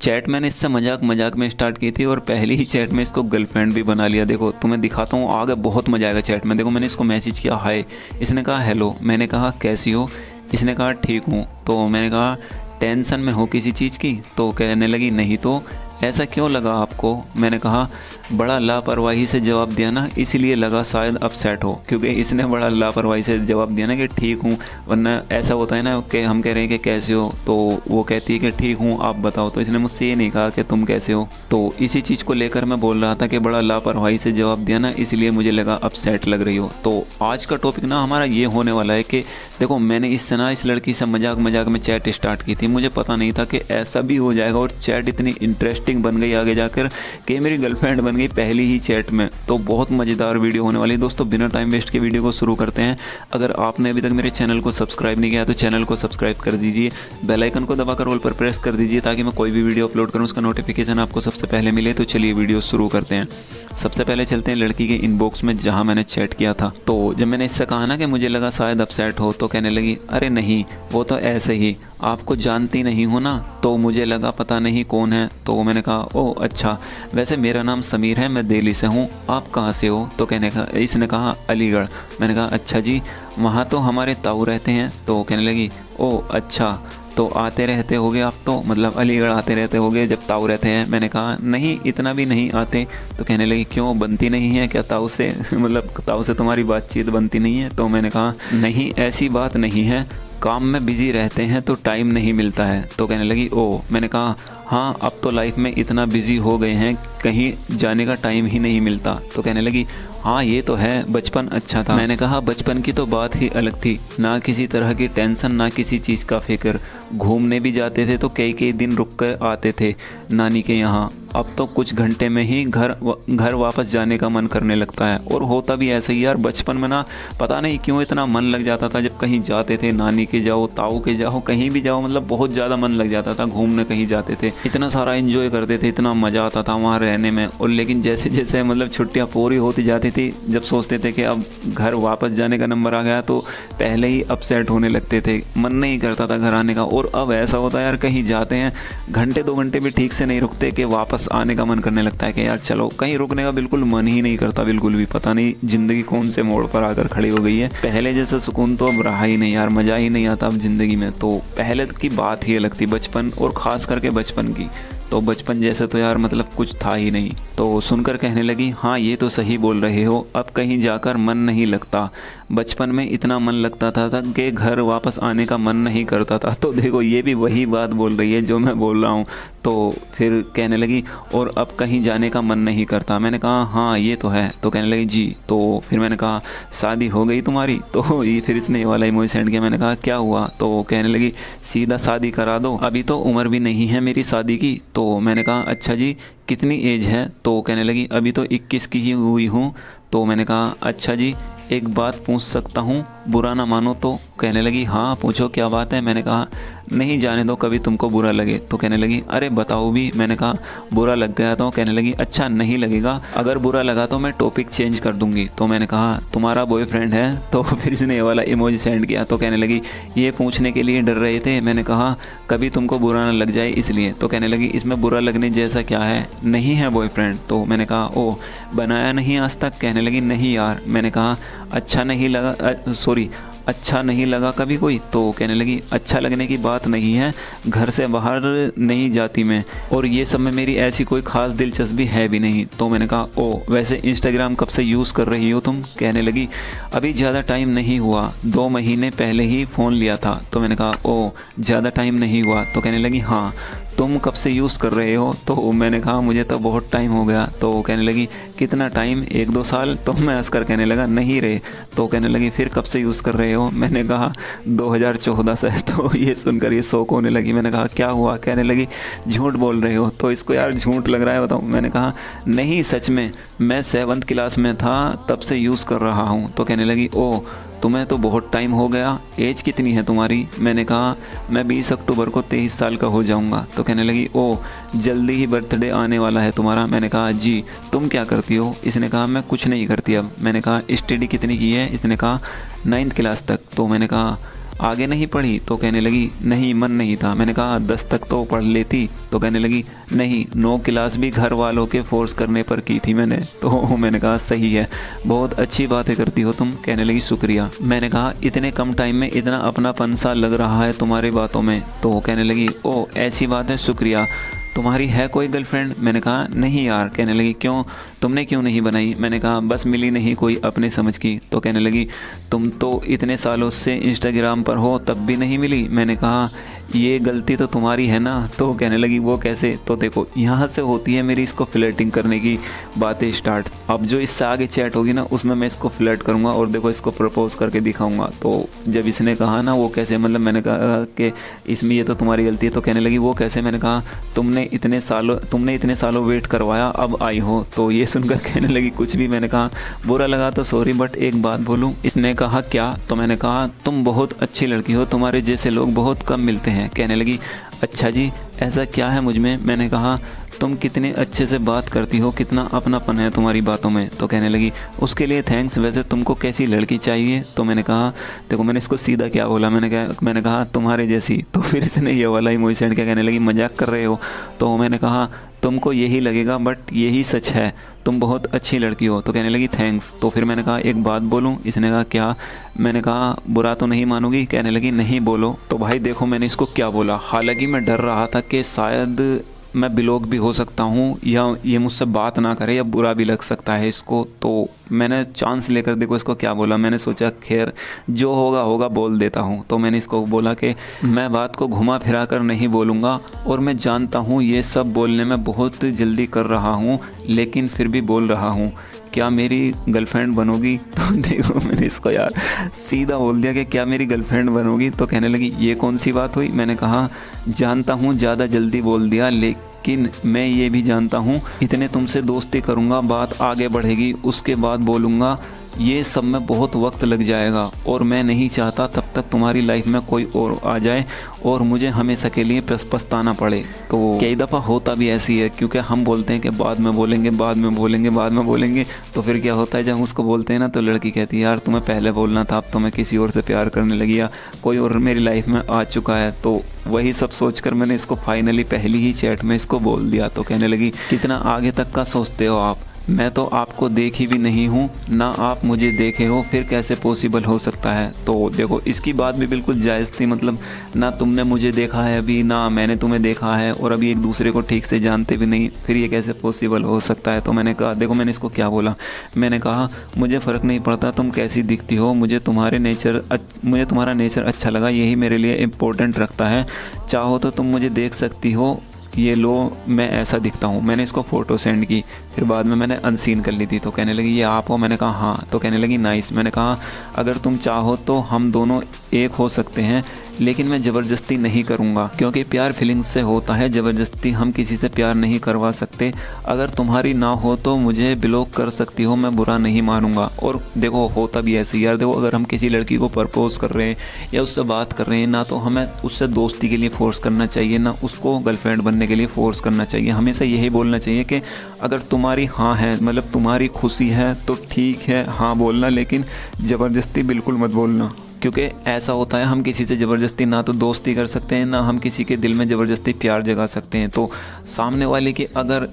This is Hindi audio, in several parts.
चैट मैंने इससे मजाक मजाक में स्टार्ट की थी और पहली ही चैट में इसको गर्लफ्रेंड भी बना लिया। देखो तुम्हें दिखाता हूँ, आगे बहुत मजा आएगा चैट में। देखो मैंने इसको मैसेज किया हाय, इसने कहा हेलो, मैंने कहा कैसी हो, इसने कहा ठीक हूँ। तो मैंने कहा टेंशन में हो किसी चीज़ की, तो कहने लगी नहीं तो ऐसा क्यों लगा आपको। मैंने कहा बड़ा लापरवाही से जवाब दिया ना, इसीलिए लगा शायद अपसेट हो, क्योंकि इसने बड़ा लापरवाही से जवाब दिया ना कि ठीक हूँ। वरना ऐसा होता है ना कि हम कह रहे हैं कि कैसे हो, तो वो कहती है कि ठीक हूँ आप बताओ। तो इसने मुझसे ये नहीं कहा कि तुम कैसे हो। तो इसी चीज़ को लेकर मैं बोल रहा था कि बड़ा लापरवाही से जवाब दिया ना, इसलिए मुझे लगा अपसेट लग रही हो। तो आज का टॉपिक ना हमारा ये होने वाला है कि देखो मैंने इससे ना इस लड़की से मजाक मजाक में चैट स्टार्ट की थी। मुझे पता नहीं था कि ऐसा भी हो जाएगा और चैट इतनी इंटरेस्टिंग बन गई आगे जाकर कि मेरी गर्लफ्रेंड बन गई पहली ही चैट में। तो बहुत मज़ेदार वीडियो होने वाली है दोस्तों। बिना टाइम वेस्ट के वीडियो को शुरू करते हैं। अगर आपने अभी तक मेरे चैनल को सब्सक्राइब नहीं किया तो चैनल को सब्सक्राइब कर दीजिए, बेल आइकन को दबाकर ऑल पर प्रेस कर दीजिए ताकि मैं कोई भी वीडियो अपलोड करूँ उसका नोटिफिकेशन आपको सबसे पहले मिले। तो चलिए वीडियो शुरू करते हैं। सबसे पहले चलते हैं लड़की के इनबॉक्स में जहाँ मैंने चैट किया था। तो जब मैंने इससे कहा ना कि मुझे लगा शायद अपसेट हो, तो कहने लगी अरे नहीं वो तो ऐसे ही, आपको जानती नहीं हो ना, तो मुझे लगा पता नहीं कौन है। तो मैंने कहा ओह अच्छा, वैसे मेरा नाम समीर है, मैं दिल्ली से हूँ, आप कहाँ से हो। तो इसने कहा अलीगढ़। मैंने कहा अच्छा जी, वहाँ तो हमारे ताऊ रहते हैं। तो कहने लगी ओह अच्छा, तो आते रहते होगे आप, तो मतलब अलीगढ़ आते रहते होगे जब ताऊ रहते हैं। मैंने कहा नहीं इतना भी नहीं आते। तो कहने लगी क्यों, बनती नहीं है क्या ताऊ से मतलब ताऊ से तुम्हारी बातचीत बनती नहीं है। तो मैंने कहा नहीं ऐसी बात नहीं है, काम में बिजी रहते हैं तो टाइम नहीं मिलता है। तो कहने लगी ओ। मैंने कहा हाँ अब तो लाइफ में इतना बिजी हो गए हैं कहीं जाने का टाइम ही नहीं मिलता। तो कहने लगी हाँ ये तो है, बचपन अच्छा था। मैंने कहा बचपन की तो बात ही अलग थी, ना किसी तरह की टेंशन ना किसी चीज़ का फिक्र, घूमने भी जाते थे तो कई कई दिन रुक कर आते थे नानी के यहाँ। अब तो कुछ घंटे में ही घर वापस जाने का मन करने लगता है। और होता भी ऐसा ही यार, बचपन में ना पता नहीं क्यों इतना मन लग जाता था जब कहीं जाते थे, नानी के जाओ ताऊ के जाओ कहीं भी जाओ, मतलब बहुत ज़्यादा मन लग जाता था। घूमने कहीं जाते थे इतना सारा एंजॉय करते थे, इतना मज़ा आता था वहाँ रहने में। और लेकिन जैसे जैसे मतलब छुट्टियाँ पूरी होती जाती थी, जब सोचते थे कि अब घर वापस जाने का नंबर आ गया, तो पहले ही अपसेट होने लगते थे, मन नहीं करता था घर आने का। और अब ऐसा होता है यार, कहीं जाते हैं घंटे 2 घंटे भी ठीक से नहीं रुकते कि वापस आने का मन करने लगता है कि यार चलो, कहीं रुकने का बिल्कुल मन ही नहीं करता बिल्कुल भी। पता नहीं ज़िंदगी कौन से मोड़ पर आकर खड़ी हो गई है। पहले जैसा सुकून तो अब रहा ही नहीं यार, मज़ा ही नहीं आता अब ज़िंदगी में। तो पहले की बात ही अलग थी, बचपन, और ख़ास करके बचपन की। तो बचपन जैसे तो यार मतलब कुछ था ही नहीं। तो सुनकर कहने लगी हाँ ये तो सही बोल रहे हो, अब कहीं जाकर मन नहीं लगता, बचपन में इतना मन लगता था कि घर वापस आने का मन नहीं करता था। तो देखो ये भी वही बात बोल रही है जो मैं बोल रहा हूँ। तो फिर कहने लगी और अब कहीं जाने का मन नहीं करता। मैंने कहा हाँ ये तो है। तो कहने लगी जी। तो फिर मैंने कहा शादी हो गई तुम्हारी। तो ये फिर इसने ये वाला इमोजी सेंड किया। मैंने कहा क्या हुआ। तो कहने लगी सीधा शादी करा दो, अभी तो उम्र भी नहीं है मेरी शादी की। तो मैंने कहा अच्छा जी कितनी एज है। तो कहने लगी अभी तो 21 की ही हुई हूँ। तो मैंने कहा अच्छा जी एक बात पूछ सकता हूँ, बुरा ना मानो तो। कहने लगी हाँ पूछो क्या बात है। मैंने कहा नहीं जाने दो कभी तुमको बुरा लगे। तो कहने लगी अरे बताओ भी। मैंने कहा बुरा लग गया तो। कहने लगी अच्छा नहीं लगेगा, अगर बुरा लगा तो मैं टॉपिक चेंज कर दूंगी। तो मैंने कहा तुम्हारा बॉयफ्रेंड है। तो फिर इसने ये वाला इमोजी सेंड किया। तो कहने लगी ये पूछने के लिए डर रहे थे। मैंने कहा कभी तुमको बुरा ना लग जाए इसलिए। तो कहने लगी इसमें बुरा लगने जैसा क्या है, नहीं है बॉयफ्रेंड। तो मैंने कहा ओह बनाया नहीं आज तक। कहने लगी नहीं यार। मैंने कहा अच्छा नहीं लगा, सॉरी अच्छा नहीं लगा कभी कोई। तो कहने लगी अच्छा लगने की बात नहीं है, घर से बाहर नहीं जाती मैं, और ये सब में मेरी ऐसी कोई ख़ास दिलचस्पी है भी नहीं। तो मैंने कहा ओ वैसे इंस्टाग्राम कब से यूज़ कर रही हो तुम। कहने लगी अभी ज़्यादा टाइम नहीं हुआ, 2 महीने पहले ही फ़ोन लिया था। तो मैंने कहा ओ ज़्यादा टाइम नहीं हुआ। तो कहने लगी हाँ तुम कब से यूज़ कर रहे हो। तो मैंने कहा मुझे तो बहुत टाइम हो गया। तो कहने लगी कितना टाइम, 1-2 साल। तो मैं हंसकर कहने लगा नहीं रे। तो कहने लगी फिर कब से यूज़ कर रहे हो। मैंने कहा 2014 से। तो ये सुनकर ये शौक होने लगी। मैंने कहा क्या हुआ। कहने लगी झूठ बोल रहे हो। तो इसको यार झूठ लग रहा है बताऊँ। मैंने कहा नहीं सच में, मैं 7th क्लास में था तब से यूज़ कर रहा हूँ। तो कहने लगी ओ तुम्हें तो बहुत टाइम हो गया, एज कितनी है तुम्हारी। मैंने कहा मैं 20 अक्टूबर को 23 साल का हो जाऊंगा। तो कहने लगी ओ जल्दी ही बर्थडे आने वाला है तुम्हारा। मैंने कहा जी। तुम क्या करती हो। इसने कहा मैं कुछ नहीं करती अब। मैंने कहा स्टडी कितनी की है। इसने कहा 9th क्लास तक। तो मैंने कहा आगे नहीं पढ़ी? तो कहने लगी नहीं, मन नहीं था। मैंने कहा 10 तक तो पढ़ लेती। तो कहने लगी नहीं, 9 क्लास भी घर वालों के फोर्स करने पर की थी मैंने। तो मैंने कहा सही है, बहुत अच्छी बातें करती हो तुम। कहने लगी शुक्रिया। मैंने कहा इतने कम टाइम में इतना अपनापन सा लग रहा है तुम्हारी बातों में। तो कहने लगी ओ ऐसी बात है, शुक्रिया। तुम्हारी है कोई गर्लफ्रेंड? मैंने कहा नहीं यार। कहने लगी क्यों, तुमने क्यों नहीं बनाई? मैंने कहा बस मिली नहीं कोई अपने समझ की। तो कहने लगी तुम तो इतने सालों से इंस्टाग्राम पर हो तब भी नहीं मिली। मैंने कहा ये गलती तो तुम्हारी है ना। तो कहने लगी वो कैसे? तो देखो यहाँ से होती है मेरी इसको फ्लर्टिंग करने की बातें स्टार्ट। अब जो इससे आगे चैट होगी ना उसमें मैं इसको फ्लर्ट करूँगा और देखो इसको प्रपोज करके दिखाऊंगा। तो जब इसने कहा ना वो कैसे, मतलब मैंने कहा कि इसमें ये तो तुम्हारी गलती है। तो कहने लगी वो कैसे? मैंने कहा तुमने इतने सालों वेट करवाया, अब आई हो। तो ये सुनकर कहने लगी कुछ भी। मैंने कहा बुरा लगा तो सॉरी, बट एक बात बोलूं? इसने कहा क्या? तो मैंने कहा तुम बहुत अच्छी लड़की हो, तुम्हारे जैसे लोग बहुत कम मिलते हैं। कहने लगी अच्छा जी, ऐसा क्या है मुझ में? मैंने कहा तुम कितने अच्छे से बात करती हो, कितना अपनापन है तुम्हारी बातों में। तो कहने लगी उसके लिए थैंक्स, वैसे तुमको कैसी लड़की चाहिए? तो मैंने कहा देखो मैंने इसको सीधा क्या बोला, मैंने कहा तुम्हारे जैसी। तो फिर इसने ये वाला इमोजी सेंड किया। कहने लगी मजाक कर रहे हो? तो मैंने कहा तुमको यही लगेगा बट यही सच है, तुम बहुत अच्छी लड़की हो। तो कहने लगी थैंक्स। तो फिर मैंने कहा एक बात बोलूं? इसने कहा क्या? मैंने कहा बुरा तो नहीं मानोगी? कहने लगी नहीं बोलो। तो भाई देखो मैंने इसको क्या बोला। हालांकि मैं डर रहा था कि शायद मैं ब्लॉक भी हो सकता हूँ या ये मुझसे बात ना करे या बुरा भी लग सकता है इसको। तो मैंने चांस लेकर देखो इसको क्या बोला। मैंने सोचा खैर जो होगा होगा बोल देता हूँ। तो मैंने इसको बोला कि मैं बात को घुमा फिरा कर नहीं बोलूँगा और मैं जानता हूँ ये सब बोलने में बहुत जल्दी कर रहा हूँ, लेकिन फिर भी बोल रहा हूँ, क्या मेरी गर्लफ्रेंड बनोगी? तो देखो मैंने इसको यार सीधा बोल दिया कि क्या मेरी गर्लफ्रेंड बनोगी? तो कहने लगी ये कौन सी बात हुई? मैंने कहा जानता हूँ ज़्यादा जल्दी बोल दिया, लेकिन मैं ये भी जानता हूँ इतने तुमसे दोस्ती करूँगा, बात आगे बढ़ेगी, उसके बाद बोलूँगा, ये सब में बहुत वक्त लग जाएगा और मैं नहीं चाहता तब तक तुम्हारी लाइफ में कोई और आ जाए और मुझे हमेशा के लिए पछताना पड़े। तो कई दफ़ा होता भी ऐसी है, क्योंकि हम बोलते हैं कि बाद में बोलेंगे, बाद में बोलेंगे, बाद में बोलेंगे। तो फिर क्या होता है जब हम उसको बोलते हैं ना तो लड़की कहती है यार तुम्हें पहले बोलना था, अब तो मैं किसी और से प्यार करने लगी या कोई और मेरी लाइफ में आ चुका है। तो वही सब सोचकर मैंने इसको फाइनली पहली ही चैट में इसको बोल दिया। तो कहने लगी कितना आगे तक का सोचते हो आप, मैं तो आपको देखी भी नहीं हूँ, ना आप मुझे देखे हो, फिर कैसे पॉसिबल हो सकता है? तो देखो इसकी बात भी बिल्कुल जायज़ थी, मतलब ना तुमने मुझे देखा है अभी, ना मैंने तुम्हें देखा है और अभी एक दूसरे को ठीक से जानते भी नहीं, फिर ये कैसे पॉसिबल हो सकता है? तो मैंने कहा देखो मैंने इसको क्या बोला, मैंने कहा मुझे फ़र्क नहीं पड़ता तुम कैसी दिखती हो, मुझे तुम्हारा नेचर अच्छा लगा, यही मेरे लिए इम्पोर्टेंट रखता है, चाहो तो तुम मुझे देख सकती हो, ये लो मैं ऐसा दिखता हूँ। मैंने इसको फ़ोटो सेंड की, फिर बाद में मैंने अनसीन कर ली थी। तो कहने लगी ये आप हो? मैंने कहा हाँ। तो कहने लगी नाइस। मैंने कहा अगर तुम चाहो तो हम दोनों एक हो सकते हैं, लेकिन मैं ज़बरदस्ती नहीं करूँगा, क्योंकि प्यार फीलिंग्स से होता है, ज़बरदस्ती हम किसी से प्यार नहीं करवा सकते। अगर तुम्हारी ना हो तो मुझे ब्लॉक कर सकती हो, मैं बुरा नहीं मानूंगा। और देखो होता भी ऐसे यार, देखो अगर हम किसी लड़की को प्रपोज कर रहे हैं या उससे बात कर रहे हैं ना, तो हमें उससे दोस्ती के लिए फ़ोर्स करना चाहिए, ना उसको गर्लफ्रेंड बनने के लिए फ़ोर्स करना चाहिए। हमेशा यही बोलना चाहिए कि अगर तुम्हारी हाँ है, मतलब तुम्हारी खुशी है तो ठीक है हाँ बोलना, लेकिन ज़बरदस्ती बिल्कुल मत बोलना। क्योंकि ऐसा होता है हम किसी से ज़बरदस्ती ना तो दोस्ती कर सकते हैं, ना हम किसी के दिल में ज़बरदस्ती प्यार जगा सकते हैं। तो सामने वाले की अगर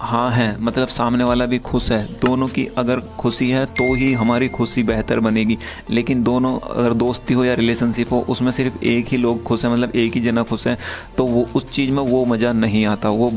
हाँ है, मतलब सामने वाला भी खुश है, दोनों की अगर खुशी है तो ही हमारी खुशी बेहतर बनेगी। लेकिन दोनों अगर दोस्ती हो या रिलेशनशिप हो उसमें सिर्फ एक ही लोग खुश हैं, मतलब एक ही जना खुश है, तो वो उस चीज़ में वो मज़ा नहीं आता, वो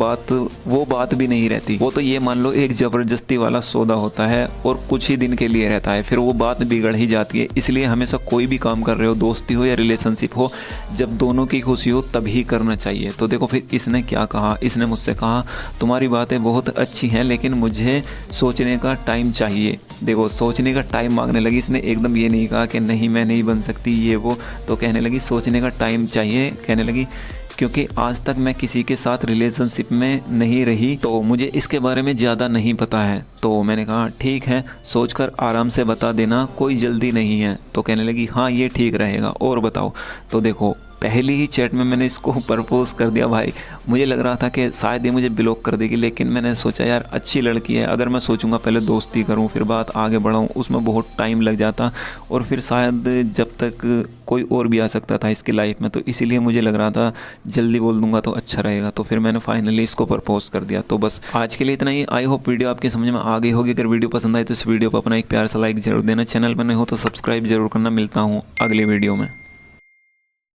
बात भी नहीं रहती। वो तो ये मान लो एक ज़बरदस्ती वाला सौदा होता है और कुछ ही दिन के लिए रहता है, फिर वो बात बिगड़ ही जाती है। इसलिए हमेशा कोई भी काम कर रहे हो, दोस्ती हो या रिलेशनशिप हो, जब दोनों की खुशी हो तभी करना चाहिए। तो देखो फिर इसने क्या कहा, इसने मुझसे कहा तुम्हारी बातें बहुत अच्छी हैं लेकिन मुझे सोचने का टाइम चाहिए। देखो सोचने का टाइम मांगने लगी इसने, एकदम ये नहीं कहा कि नहीं मैं नहीं बन सकती ये वो। तो कहने लगी सोचने का टाइम चाहिए, कहने लगी क्योंकि आज तक मैं किसी के साथ रिलेशनशिप में नहीं रही तो मुझे इसके बारे में ज़्यादा नहीं पता है। तो मैंने कहा ठीक है, सोचकर आराम से बता देना, कोई जल्दी नहीं है। तो कहने लगी हाँ ये ठीक रहेगा, और बताओ। तो देखो पहली ही चैट में मैंने इसको प्रपोज़ कर दिया भाई। मुझे लग रहा था कि शायद ये मुझे ब्लॉक कर देगी, लेकिन मैंने सोचा यार अच्छी लड़की है, अगर मैं सोचूंगा पहले दोस्ती करूं फिर बात आगे बढ़ाऊं, उसमें बहुत टाइम लग जाता और फिर शायद जब तक कोई और भी आ सकता था इसकी लाइफ में। तो इसीलिए मुझे लग रहा था जल्दी बोल दूंगा तो अच्छा रहेगा, तो फिर मैंने फाइनली इसको प्रपोज़ कर दिया। तो बस आज के लिए इतना ही। आई होप वीडियो आपकी समझ में आ गई होगी। अगर वीडियो पसंद आए तो इस वीडियो को अपना एक प्यार सा लाइक जरूर देना, चैनल पर नहीं हो तो सब्सक्राइब जरूर करना। मिलता हूँ अगले वीडियो में।